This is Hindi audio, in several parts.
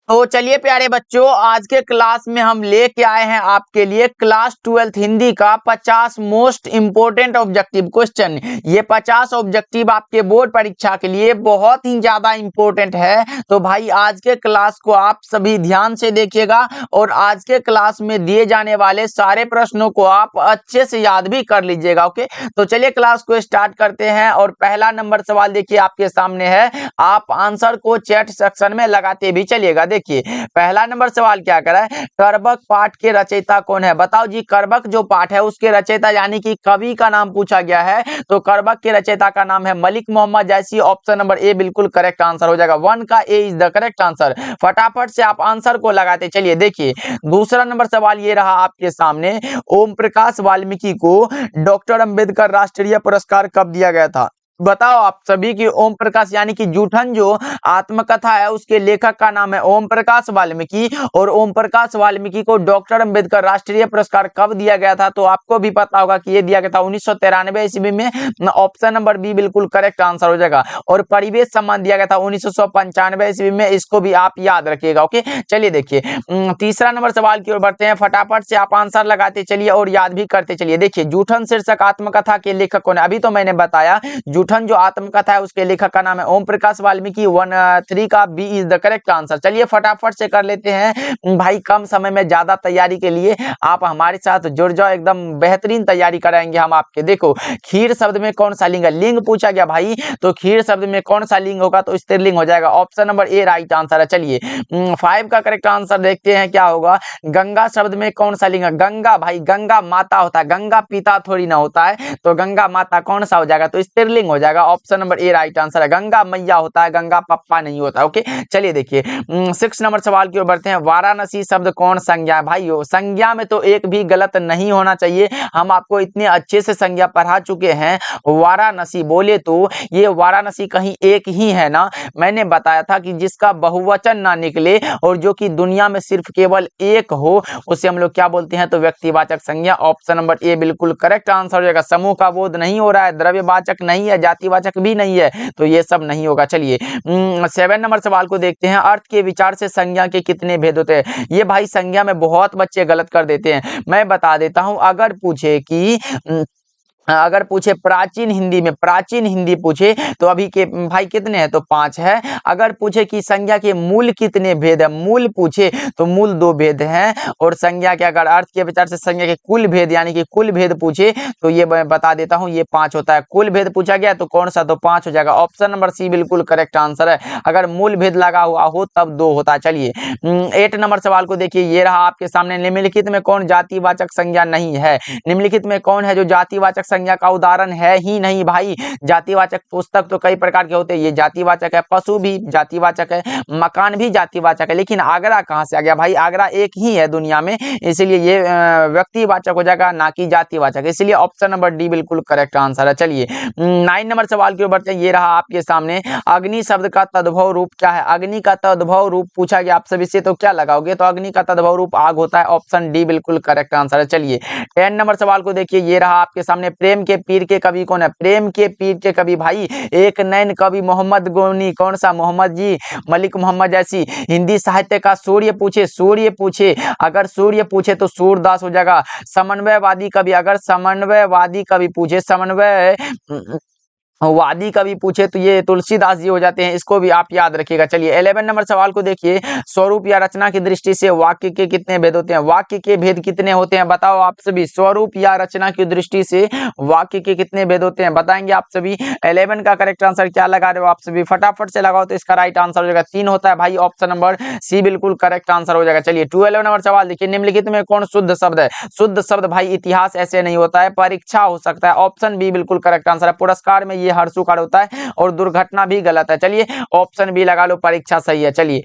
तो चलिए प्यारे बच्चों, आज के क्लास में हम लेके आए हैं आपके लिए क्लास 12th हिंदी का 50 मोस्ट इंपोर्टेंट ऑब्जेक्टिव क्वेश्चन। ये 50 ऑब्जेक्टिव आपके बोर्ड परीक्षा के लिए बहुत ही ज्यादा इंपॉर्टेंट है। तो भाई आज के क्लास को आप सभी ध्यान से देखिएगा और आज के क्लास में दिए जाने वाले सारे प्रश्नों को आप अच्छे से याद भी कर लीजिएगा। ओके, तो चलिए क्लास को स्टार्ट करते हैं। और पहला नंबर सवाल देखिए आपके सामने है, आप आंसर को चैट सेक्शन में लगाते भी चलिएगा। देखिए पहला नंबर सवाल क्या करा है, करबक पाठ के रचयिता कौन है? बताओ जी, करबक जो पाठ है उसके रचयिता यानी कि कवि का नाम पूछा गया है। तो करबक के रचयिता का नाम है मलिक मोहम्मद जैसी। ऑप्शन नंबर ए बिल्कुल करेक्ट आंसर हो जाएगा। 1 का ए इज द करेक्ट आंसर। फटाफट से आप आंसर को लगाते चलिए। देखिए दूसरा नंबर सवाल ये रहा आपके सामने, ओम प्रकाश वाल्मीकि को डॉक्टर अंबेडकर राष्ट्रीय पुरस्कार कब दिया गया था? बताओ आप सभी की ओम प्रकाश यानी कि जूठन जो आत्मकथा है उसके लेखक का नाम है ओम प्रकाश वाल्मीकि। और ओम प्रकाश वाल्मीकि को डॉक्टर अंबेडकर राष्ट्रीय पुरस्कार कब दिया गया था? तो आपको भी पता होगा कि यह दिया गया था 1993 ईस्वी में। ऑप्शन नंबर बी बिल्कुल करेक्ट आंसर हो जाएगा। और परिवेश सम्मान दिया गया था 1995 ईस्वी में। इसको भी आप याद रखिएगा। ओके, चलिए देखिए तीसरा नंबर सवाल की ओर बढ़ते हैं। फटाफट से आप आंसर लगाते चलिए और याद भी करते चलिए। देखिए जूठन शीर्षक आत्मकथा के लेखक कौन है? अभी तो मैंने बताया जूठन जो आत्मकथा है उसके लेखक का नाम है ओम प्रकाश वाल्मीकि। 3 का B is the correct answer. चलिए फटाफट से कर लेते हैं भाई, कम समय में ज्यादा तैयारी के लिए आप हमारे साथ जुड़ जाओ, एकदम बेहतरीन तैयारी कराएंगे हम आपके। देखो खीर शब्द में कौन सा लिंग है? लिंग पूछा गया भाई, तो खीर शब्द में कौन सा लिंग होगा? तो स्त्रीलिंग हो जाएगा। Option number A right answer है। चलिए 5 का करेक्ट आंसर देखते हैं क्या होगा। गंगा शब्द में कौन सा लिंग है? गंगा भाई, गंगा माता होता है, गंगा पिता थोड़ी ना होता है। तो गंगा माता कौन सा हो जाएगा? तो स्त्रीलिंग हो जाएगा। Option number A right answer है। गंगा मैया होता है, गंगा पप्पा नहीं होता। ओके, चलिए देखिए 6 नंबर सवाल की ओर बढ़ते हैं। वाराणसी शब्द कौन संज्ञा है? भाई संज्ञा में तो एक भी गलत नहीं होना चाहिए। हम आपको इतने अच्छे से संज्ञा पढ़ा चुके हैं। वाराणसी बोले तो ये वाराणसी कहीं एक ही है ना? मैंने बताया था कि जिसका बहुवचन ना निकले और जो कि दुनिया में सिर्फ केवल एक हो उसे हम लोग क्या बोलते हैं? तो व्यक्तिवाचक संज्ञा। ऑप्शन नंबर ए बिल्कुल करेक्ट आंसर हो जाएगा। समूह का बोध नहीं हो रहा है, द्रव्यवाचक नहीं है, जातिवाचक भी नहीं है, तो ये सब नहीं होगा। चलिए 7 नंबर सवाल को देखते हैं। अर्थ के विचार से संज्ञा के कितने भेद होते हैं? ये भाई संज्ञा में बहुत बच्चे गलत कर देते हैं। मैं बता देता हूं, अगर पूछे प्राचीन हिंदी में, प्राचीन हिंदी पूछे तो अभी के भाई कितने हैं? तो 5 है। अगर पूछे कि संज्ञा के मूल कितने भेद है, मूल पूछे तो मूल 2 भेद हैं। और संज्ञा के अगर अर्थ के विचार से संज्ञा के कुल भेद यानी कि कुल भेद पूछे तो ये मैं बता देता हूं, ये 5 होता है। कुल भेद पूछा गया तो कौन सा? तो 5 हो जाएगा। ऑप्शन नंबर सी बिल्कुल करेक्ट आंसर है। अगर मूल भेद लगा हुआ हो तब 2 होता है। चलिए 8 नंबर सवाल को देखिए, ये रहा आपके सामने। निम्नलिखित में कौन जातिवाचक संज्ञा नहीं है? निम्नलिखित में कौन है जो जातिवाचक संज्ञा का उदाहरण है ही नहीं? भाई जातिवाचक पुस्तक तो कई प्रकार के होते हैं, ये जातिवाचक है। पशु भी जातिवाचक है, मकान भी जातिवाचक है। लेकिन आगरा कहां से आ गया? भाई आगरा एक ही है दुनिया में, इसलिए ये व्यक्तिवाचक हो जाएगा ना कि जातिवाचक। इसलिए ऑप्शन नंबर डी बिल्कुल करेक्ट आंसर है। चलिए 9 नंबर सवाल की ओर बढ़ते हैं। ये रहा आपके सामने, अग्नि शब्द का तद्भव रूप क्या है? अग्नि का तद्भव रूप पूछा गया आप सभी से, तो क्या लगाओगे? तो अग्नि का तद्भव रूप आग होता है। ऑप्शन डी बिल्कुल करेक्ट आंसर है। चलिए 10 नंबर सवाल को देखिए, ये रहा आपके सामने, प्रेम के पीर के कवि कौन है? प्रेम के पीर के कवि भाई एक नैन कवि मोहम्मद गोनी। कौन सा? मोहम्मद जी, मलिक मोहम्मद जैसी। हिंदी साहित्य का सूर्य पूछे, सूर्य पूछे, अगर सूर्य पूछे तो सूरदास हो जाएगा। समन्वयवादी कवि, अगर समन्वयवादी कवि पूछे, समन्वय वादी कवि पूछे तो ये तुलसीदास जी हो जाते हैं। इसको भी आप याद रखिएगा। चलिए 11 नंबर सवाल को देखिए, स्वरूप या रचना की दृष्टि से वाक्य के कितने भेद होते हैं? वाक्य के भेद कितने होते हैं? बताओ आप सभी। स्वरूप या रचना की दृष्टि से वाक्य के कितने भेद होते हैं? बताएंगे आप सभी। 11 का करेक्ट आंसर क्या लगा रहे हो आप सभी? फटाफट से लगाओ तो इसका राइट आंसर हो जाएगा 3 होता है भाई। ऑप्शन नंबर सी बिल्कुल करेक्ट आंसर हो जाएगा। चलिए 12 नंबर सवाल देखिए, निम्नलिखित में कौन शुद्ध शब्द है? शुद्ध शब्द भाई इतिहास ऐसे नहीं होता है, परीक्षा हो सकता है। ऑप्शन बी बिल्कुल करेक्ट आंसर है। पुरस्कार में ये हर्षुकार होता है और दुर्घटना भी गलत है। चलिए ऑप्शन बी लगा लो, परीक्षा सही है। चलिए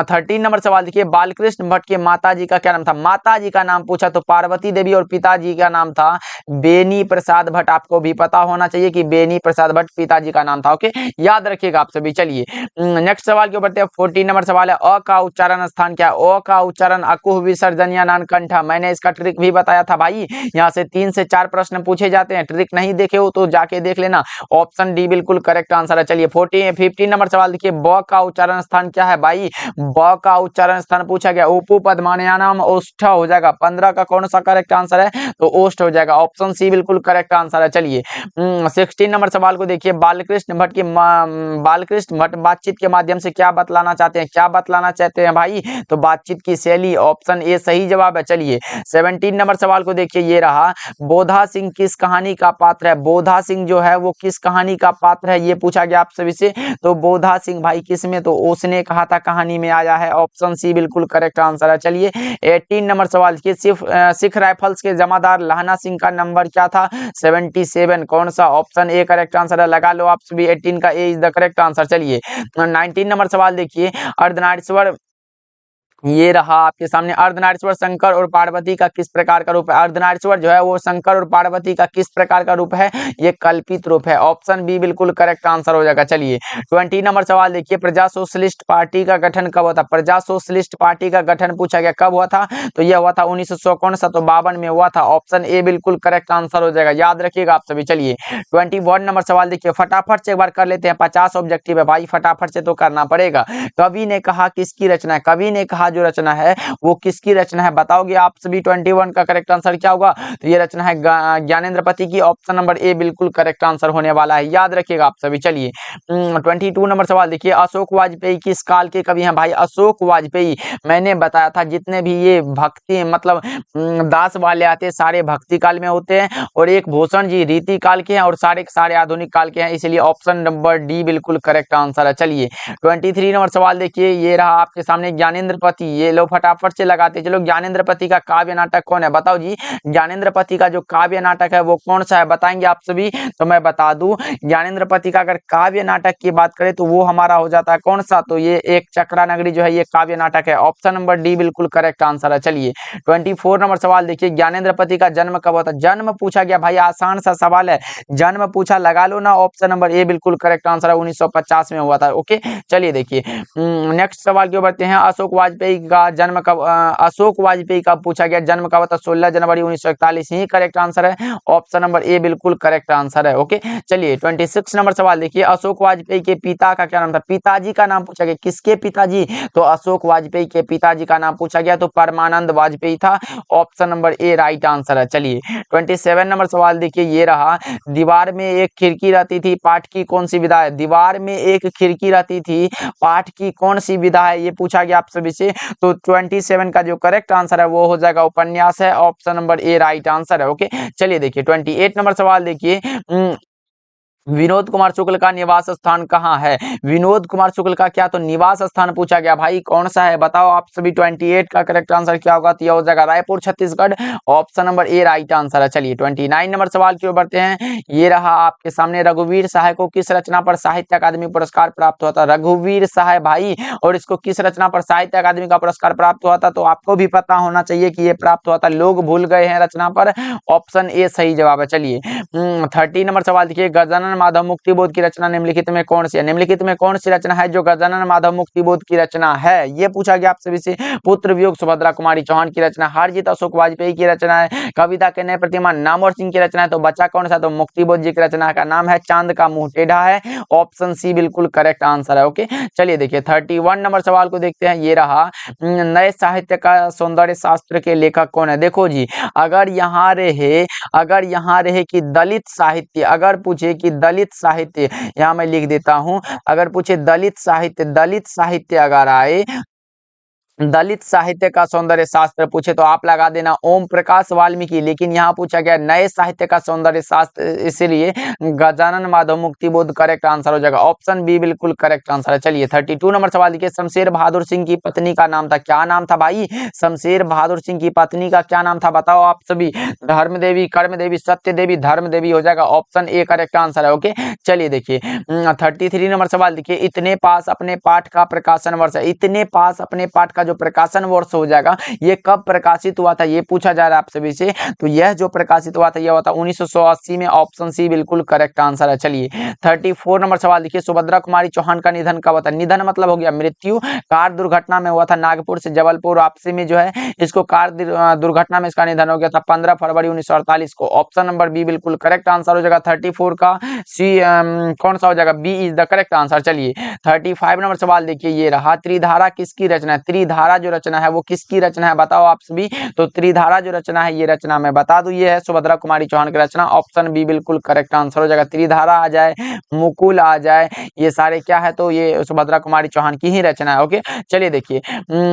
13 नंबर सवाल देखिए, बालकृष्ण भट्ट के माताजी का क्या नाम था? माताजी का नाम पूछा तो पार्वती देवी और पिताजी का नाम था बेनी प्रसाद भट्ट। आपको भी पता होना चाहिए कि बेनी प्रसाद भट्ट पिताजी का नाम था। ओके, याद रखिएगा आप सभी। चलिए नेक्स्ट सवाल के बढ़ते हैं। 14 नंबर सवाल है, अ का उच्चारण स्थान क्या? अ का उच्चारण अकुह विसर्जन या नानकंठा। मैंने इसका ट्रिक भी बताया था भाई। यहाँ से 3 से 4 प्रश्न पूछे जाते हैं, ट्रिक नहीं देखे हो तो जाके देख लेना। ऑप्शन डी बिल्कुल करेक्ट आंसर है। चलिए 15 नंबर सवाल देखिए, ब का उच्चारण स्थान क्या है भाई? ब का उच्चारण स्थान पूछा गया, उपपदमानयानाम ओष्ठ हो जाएगा। 15 का कौन सा करेक्ट आंसर है? तो ओष्ठ हो जाएगा। ऑप्शन सी बिल्कुल करेक्ट आंसर है। चलिए 16 नंबर सवाल को देखिए, बालकृष्ण भट्ट बातचीत के माध्यम से क्या बतलाना चाहते हैं? क्या बतलाना चाहते हैं भाई? तो बातचीत की शैली, ऑप्शन ए सही जवाब है। चलिए 17 नंबर सवाल को देखिए, ये रहा, बोधा सिंह किस कहानी का पात्र है? बोधा सिंह जो है वो किस कहानी का पात्र है, ये पूछा गया आप सभी से। तो बोधा सिंह भाई किस में? तो उसने कहा था कहानी में आया है। ऑप्शन सी बिल्कुल करेक्ट आंसर है। चलिए 18 नंबर सवाल देखिए, सिख राइफल्स के जमादार लहना सिंह का नंबर क्या था? 77। कौन सा? ऑप्शन ए करेक्ट आंसर है। लगा लो आप सभी, 18 का ए इज द करेक्ट आंसर। चलिए 19 नंबर सवाल देखिए, अर्धनारीश्वर, ये रहा आपके सामने, अर्धनारीश्वर शंकर और पार्वती का किस प्रकार का रूप है? अर्धनारीश्वर जो है वो शंकर और पार्वती का किस प्रकार का रूप है? ये कल्पित रूप है। ऑप्शन बी बिल्कुल करेक्ट आंसर हो जाएगा। चलिए 20 नंबर सवाल देखिए, प्रजा सोशलिस्ट पार्टी का गठन कब हुआ था? प्रजा सोशलिस्ट पार्टी का गठन पूछा गया, कब हुआ था? तो यह हुआ था 1900 कौन सा? तो 52 में हुआ था। ऑप्शन ए बिल्कुल करेक्ट आंसर हो जाएगा, याद रखिएगा आप सभी। चलिए 21 नंबर सवाल देखिए, फटाफट से एक बार कर लेते हैं, 50 ऑब्जेक्टिव है भाई, फटाफट से तो करना पड़ेगा। कवि ने कहा किसकी रचना है? कवि ने कहा जो रचना है वो किसकी रचना है? बताओगे आप सभी। 21 का करेक्ट आंसर क्या होगा? तो ये रचना है ज्ञानेंद्र पति की। ऑप्शन नंबर ए बिल्कुल करेक्ट आंसर होने वाला है, याद रखिएगा आप सभी। चलिए 22 नंबर सवाल देखिए, अशोक वाजपेयी किस काल के कवि हैं भाई? अशोक वाजपेयी, मैंने बताया था जितने भी ये भक्ति मतलब दास वाले आते सारे भक्ति काल में होते हैं, और एक भूषण जी रीति काल के हैं, और सारे के सारे आधुनिक काल के हैं, इसलिए ऑप्शन नंबर डी बिल्कुल करेक्ट आंसर है। चलिए 23 नंबर सवाल देखिए, ये रहा आपके सामने, ज्ञानेंद्र पति, ये लो फटाफट से लगाते चलो, ज्ञानेंद्र पति का काव्य नाटक कौन है? बताओ जी, ज्ञानेंद्र पति का जो काव्य नाटक है वो कौन सा है? बताएंगे आप सभी। तो मैं बता दूं, ज्ञानेंद्र पति का अगर काव्य नाटक की बात करें तो वो हमारा हो जाता है कौन सा? तो ये एक चक्रा नगरी जो है ये काव्य नाटक है। ऑप्शन नंबर डी बिल्कुल करेक्ट आंसर है। चलिए 24 नंबर सवाल देखिए, ज्ञानेंद्र पति का जन्म कब हुआ था? जन्म पूछा गया भाई, आसान सा सवाल है, जन्म पूछा, लगा लो ना। ऑप्शन नंबर ए बिल्कुल करेक्ट आंसर है, 1950 में हुआ था। ओके, चलिए देखिए नेक्स्ट सवाल की ओर बढ़ते हैं, अशोक वाजपेयी का जन्म कब, अशोक वाजपेयी का पूछा गया जन्म कब था? 16 जनवरी 1941 ही करेक्ट आंसर है। ऑप्शन नंबर ए बिल्कुल करेक्ट आंसर है। ओके, चलिए 26 नंबर सवाल देखिए, अशोक वाजपेयी के पिता का क्या नाम था? पिताजी का नाम पूछा गया, किसके पिताजी? तो अशोक वाजपेयी के पिताजी का नाम पूछा गया, तो परमानंद वाजपेयी था। Option number A right answer है। चलिए 27 नंबर सवाल देखिए, ये रहा, दीवार में एक खिड़की रहती थी, पाठ की कौन सी विधा है? दीवार में एक खिड़की रहती थी, पाठ की कौन सी विधा है? ये पूछा गया आप सभी से। तो 27 का जो करेक्ट आंसर है वो हो जाएगा उपन्यास है। Option number A right answer है। ओके, चलिए देखिए 28 नंबर सवाल देखिए, विनोद कुमार शुक्ल का निवास स्थान कहाँ है? विनोद कुमार शुक्ल का क्या तो निवास स्थान पूछा गया भाई, कौन सा है? बताओ आप सभी। 28 का करेक्ट आंसर क्या होगा? तो यह हो जाएगा Raipur, Chhattisgarh. Option number A right answer है। चलिए 29 नंबर सवाल की ओर बढ़ते हैं, ये रहा आपके सामने, रघुवीर सहाय को किस रचना पर साहित्य अकादमी पुरस्कार प्राप्त हुआ था? रघुवीर सहाय भाई, और इसको किस रचना पर साहित्य अकादमी का पुरस्कार प्राप्त हुआ था? तो आपको भी पता होना चाहिए कि ये प्राप्त हुआ था, लोग भूल गए हैं रचना पर। ऑप्शन ए सही जवाब है। चलिए 30 नंबर सवाल देखिए, गजानन माधव मुक्तिबोध की रचना निम्नलिखित में कौन सी है? निम्नलिखित में कौन सी रचना है जो गजानन माधव मुक्तिबोध की रचना है? ये पूछा गया आप सभी से। पुत्र वियोग सुभद्रा कुमारी चौहान की रचना, हारजीत अशोक वाजपेयी की रचना है, कविता के नए प्रतिमा नामवर सिंह की रचना है, तो बचा कौन सा? तो मुक्तिबोध जी की रचना का नाम है चांद का मुंह टेढ़ा है। ऑप्शन सी बिल्कुल करेक्ट आंसर है। ओके, चलिए देखिए 31 नंबर सवाल को देखते हैं, ये रहा, नए साहित्य का सौंदर्य शास्त्र के लेखक कौन है? देखो जी, अगर यहाँ रहे कि दलित साहित्य, अगर पूछे कि दलित साहित्य, यहाँ मैं लिख देता हूं, अगर पूछे दलित साहित्य अगर आए, दलित साहित्य का सौंदर्य शास्त्र पूछे तो आप लगा देना ओम प्रकाश वाल्मीकि, लेकिन यहाँ पूछा गया नए साहित्य का सौंदर्य शास्त्र, इसलिए गजानन माधव मुक्तिबोध करेक्ट आंसर हो जाएगा। ऑप्शन बी बिल्कुल करेक्ट आंसर है। चलिए 32 नंबर सवाल देखिए, शमशेर बहादुर सिंह की पत्नी का नाम था, क्या नाम था भाई? शमशेर बहादुर सिंह की पत्नी का क्या नाम था? बताओ आप सभी। धर्म देवी, कर्म देवी, सत्य देवी, धर्म देवी हो जाएगा। ऑप्शन ए करेक्ट आंसर है। ओके, चलिए देखिए 33 नंबर सवाल देखिए, इतने पास अपने पाठ का प्रकाशन वर्ष है, इतने पास अपने पाठ का जो प्रकाशन वर्ष हो जाएगा ये कब प्रकाशित हुआ था, ये पूछा जा रहा है आप सभी से। तो यह जो प्रकाशित हुआ था यह हुआ था 1980 में। ऑप्शन सी बिल्कुल करेक्ट आंसर है। चलिए 34 नंबर सवाल देखिए, सुभद्रा कुमारी चौहान का निधन कब हुआ था? निधन मतलब हो गया मृत्यु, कार दुर्घटना में हुआ था नागपुर से जबलपुर वापसी में जो है इसको कार दुर्घटना में इसका निधन हो गया था 15 फरवरी 1948 को। ऑप्शन नंबर बी बिल्कुल करेक्ट आंसर हो जाएगा। 34 का सी कौन सा हो जाएगा? B is the correct answer. चलिए 35 नंबर सवाल देखिए, ये रहा, त्रिधारा किसकी रचना है? त्रिधारा जो रचना है वो किसकी रचना है बताओ आप सभी। तो त्रिधारा जो रचना है ये रचना मैं बता दूं ये है सुभद्रा कुमारी चौहान की रचना। ऑप्शन बी बिल्कुल करेक्ट आंसर हो जाएगा। त्रिधारा आ जाए, मुकुल आ जाए, ये सारे क्या है? तो ये सुभद्रा कुमारी चौहान की ही रचना है। ओके चलिए देखिए,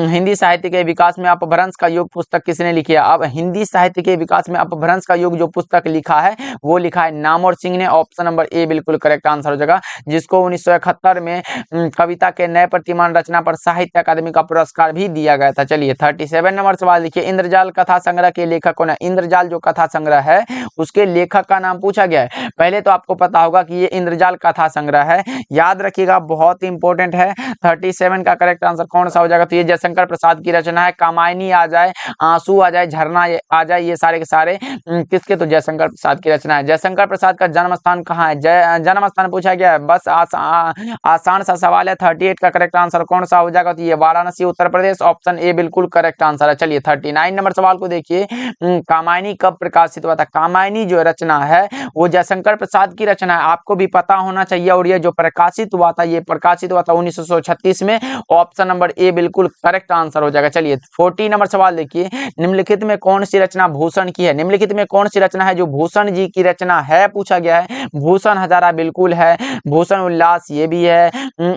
हिंदी साहित्य के विकास में अपभ्रंश का युग पुस्तक किसने लिखी है? अब हिंदी साहित्य के विकास में अपभ्रंश का युग जो पुस्तक लिखा है वो लिखा है नामवर सिंह ने। ऑप्शन नंबर ए बिल्कुल करेक्ट आंसर हो जाएगा, जिसको 1971 में कविता के नए प्रतिमान रचना पर साहित्य अकादमी का पुरस्कार भी दिया गया था। चलिए 37 नंबर सवाल देखिए, इंद्रजाल कथा संग्रह के लेखक कौन है? इंद्रजाल जो कथा संग्रह है उसके लेखक का नाम पूछा गया है। पहले तो आपको पता होगा कि ये इंद्रजाल कथा संग्रह है, याद रखिएगा बहुत इंपॉर्टेंट है। 37 का करेक्ट आंसर कौन सा हो जाएगा? तो ये जयशंकर प्रसाद की रचना है। कामायनी आ जाए, आंसू आ जाए, झरना आ जाए, ये सारे के सारे किसके? तो जयशंकर प्रसाद की रचना है। जयशंकर प्रसाद का जन्म स्थान कहाँ है? जन्म स्थान पूछा गया है, बस आसान सा सवाल है। 38 का करेक्ट आंसर कौन सा हो जाएगा? तो ये वाराणसी उत्तर प्रदेश। ऑप्शन ए बिल्कुल करेक्ट आंसर है। चलिए 39 नंबर सवाल को देखिए, कामायनी कब प्रकाशित हुआ था? कामायनी जो रचना है वो जयशंकर प्रसाद की रचना है, आपको भी पता होना चाहिए। और ये जो प्रकाशित हुआ था ये प्रकाशित हुआ था 1936 में। ऑप्शन नंबर ए बिल्कुल करेक्ट आंसर हो जाएगा। चलिए 40 नंबर सवाल देखिए, निम्नलिखित में कौन सी रचना भूषण की है? निम्नलिखित में कौन सी रचना है जो भूषण जी की रचना है पूछा गया है। भूषण हजारा बिल्कुल है, भूषण उल्लास ये भी है,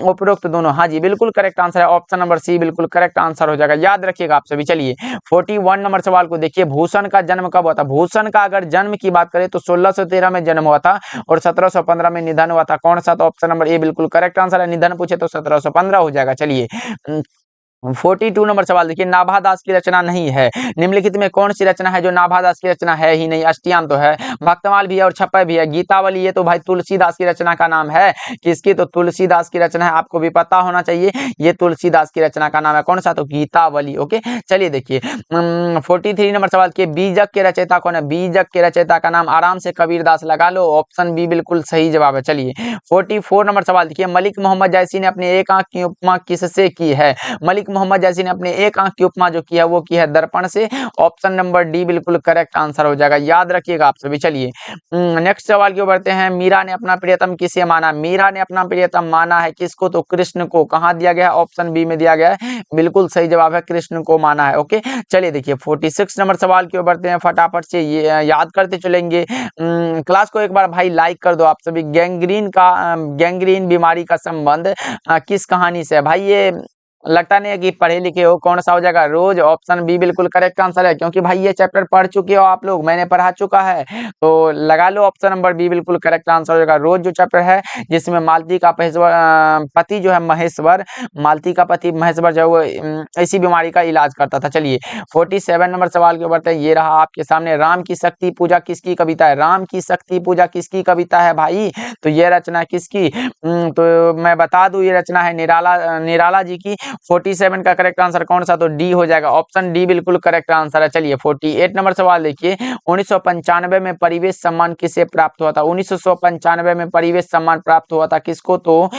उपरोक्त दोनों हाँ जी बिल्कुल करेक्ट आंसर है। ऑप्शन नंबर सी बिल्कुल करेक्ट आंसर हो जाएगा, याद रखिएगा आप सभी। चलिए 41 नंबर सवाल को देखिए, भूषण का जन्म कब हुआ था? भूषण का अगर जन्म की बात करें तो 1613 में जन्म हुआ था और 1715 में निधन हुआ था। कौन सा? तो ऑप्शन नंबर ए बिल्कुल करेक्ट आंसर है। निधन पूछे तो 1715 हो जाएगा। चलिए 42 नंबर सवाल देखिए, नाभा दास की रचना नहीं है। निम्नलिखित में कौन सी रचना है जो नाभा दास की रचना है ही नहीं? अष्टयाम तो है, भक्तमाल भी है और छप्पय भी है। गीतावली ये तो भाई तुलसीदास की रचना का नाम है। किसकी? तो तुलसीदास की रचना है, आपको भी पता होना चाहिए। ये तुलसीदास की रचना का नाम है। कौन सा? तो गीतावली। ओके चलिए देखिए 43 नंबर सवाल के बीजक के रचयिता कौन है? बीजक के रचयिता का नाम आराम से कबीरदास लगा लो। ऑप्शन बी बिल्कुल सही जवाब है। चलिए 44 नंबर सवाल देखिए, मलिक मोहम्मद जैसी ने अपने एक आंख की उपमा किससे की है? मलिक मोहम्मद जैसी ने अपने एक आंख की उपमा जो की है वो की है दर्पण से। ऑप्शन नंबर डी बिल्कुल करेक्ट आंसर हो जाएगा, याद रखिएगा आप सभी। चलिए नेक्स्ट सवाल की ओर बढ़ते हैं, मीरा ने अपना प्रियतम किसे माना? मीरा ने अपना प्रियतम माना है किसको? तो कृष्ण को। कहां दिया गया है? ऑप्शन बी में दिया गया है, बिल्कुल सही जवाब है, कृष्ण को माना है। ओके चलिए देखिए 46 नंबर सवाल की ओर बढ़ते हैं, फटाफट से ये याद करते चलेंगे। क्लास को एक बार भाई लाइक कर दो आप सभी। गैंग्रीन बीमारी का संबंध किस कहानी से है? भाई ये लगता नहीं है कि पढ़े लिखे हो। कौन सा हो जाएगा? रोज। ऑप्शन बी बिल्कुल करेक्ट आंसर है, क्योंकि भाई ये चैप्टर पढ़ चुके हो आप लोग, मैंने पढ़ा चुका है, तो लगा लो ऑप्शन नंबर बी बिल्कुल करेक्ट आंसर हो जाएगा। रोज जो चैप्टर है जिसमें मालती का पति जो है महेश्वर, मालती का पति महेश्वर जो है वो इसी बीमारी का इलाज करता था। चलिए 47 नंबर सवाल के ऊपर ये रहा आपके सामने, राम की शक्ति पूजा किसकी कविता है? राम की शक्ति पूजा किसकी कविता है भाई? तो ये रचना किसकी? तो मैं बता दूं ये रचना है निराला जी की। 47 का करेक्ट आंसर कौन सा? तो डी हो जाएगा। ऑप्शन डी बिल्कुल करेक्ट आंसर है। चलिए 48 नंबर सवाल देखिए, 1995 में परिवेश सम्मान किसे प्राप्त हुआ था? 1995 में परिवेश सम्मान प्राप्त हुआ था किसको? तो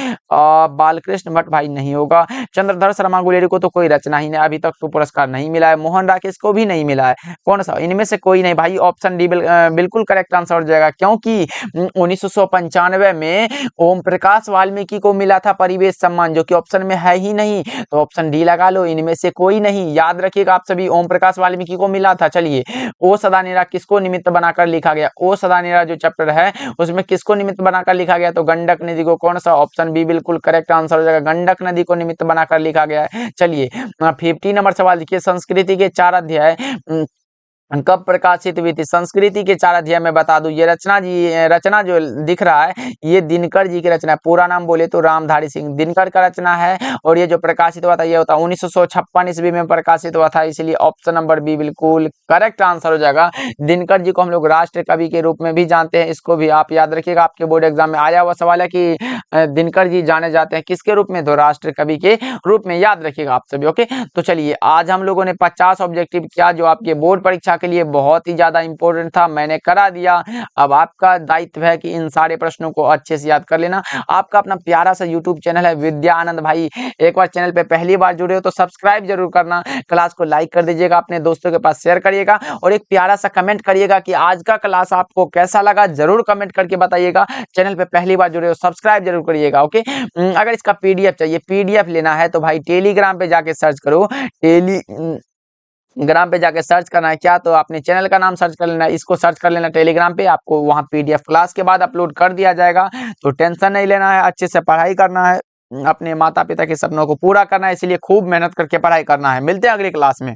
बालकृष्ण भट्ट भाई नहीं होगा। चंद्रधर शर्मा गुलेरी को तो कोई रचना ही नहीं, अभी तक तो पुरस्कार नहीं मिला है। मोहन राकेश को भी नहीं मिला है। कौन सा? इनमें से कोई नहीं भाई। ऑप्शन डी बिल्कुल करेक्ट आंसर हो जाएगा, क्योंकि 1995 में ओम प्रकाश वाल्मीकि को मिला था परिवेश सम्मान, जो कि ऑप्शन में है ही नहीं। तो ऑप्शन डी लगा लो, इनमें से कोई नहीं। याद रखिएगा आप सभी, ओम प्रकाश वाल्मीकि को मिला था। चलिए ओ सदा नेरा किसको निमित्त बनाकर लिखा गया? ओ सदा नेरा जो चैप्टर है उसमें किसको निमित्त बनाकर लिखा गया? तो गंडक नदी को। कौन सा? ऑप्शन बी बिल्कुल करेक्ट आंसर हो जाएगा, गंडक नदी को निमित्त बनाकर लिखा गया है। चलिए 50 नंबर सवाल देखिए, संस्कृति के 4 अध्याय कब प्रकाशित हुई थी? संस्कृति के 4 अध्याय में बता दूं, ये रचना जो दिख रहा है ये दिनकर जी की रचना है। पूरा नाम बोले तो रामधारी सिंह दिनकर का रचना है। और ये जो प्रकाशित हुआ था ये होता 1956 ईस्वी में प्रकाशित हुआ था, इसलिए ऑप्शन नंबर बी बिल्कुल करेक्ट आंसर हो जाएगा। दिनकर जी को हम लोग राष्ट्र कवि के रूप में भी जानते हैं, इसको भी आप याद रखिएगा। आपके बोर्ड एग्जाम में आया हुआ सवाल है कि दिनकर जी जाने जाते हैं किसके रूप में? तो राष्ट्र कवि के रूप में, याद रखिएगा आप सभी। ओके, तो चलिए आज हम लोगों ने 50 ऑब्जेक्टिव किया जो आपके बोर्ड परीक्षा के लिए बहुत ही ज्यादा इंपॉर्टेंट था, मैंने करा दिया। अब आपका दायित्व है कि इन सारे प्रश्नों को अच्छे से याद कर लेना। आपका अपना प्यारा सा यूट्यूब चैनल है विद्या आनंद भाई, एक बार चैनल पे पहली बार जुड़े हो तो सब्सक्राइब जरूर करना, क्लास को लाइक कर दीजिएगा, अपने दोस्तों के पास शेयर करिएगा और एक प्यारा सा कमेंट करिएगा कि आज का क्लास आपको कैसा लगा, जरूर कमेंट करके बताइएगा। चैनल पे पहली बार जुड़े हो सब्सक्राइब जरूर करिएगा। ओके, अगर इसका पीडीएफ चाहिए, पीडीएफ लेना है तो भाई टेलीग्राम पे जाके सर्च करो, टेलीग्राम पे जाके सर्च करना है क्या, तो अपने चैनल का नाम सर्च कर लेना, इसको सर्च कर लेना टेलीग्राम पे, आपको वहां पीडीएफ क्लास के बाद अपलोड कर दिया जाएगा। तो टेंशन नहीं लेना है, अच्छे से पढ़ाई करना है, अपने माता पिता के सपनों को पूरा करना है, इसलिए खूब मेहनत करके पढ़ाई करना है। मिलते हैं अगली क्लास में।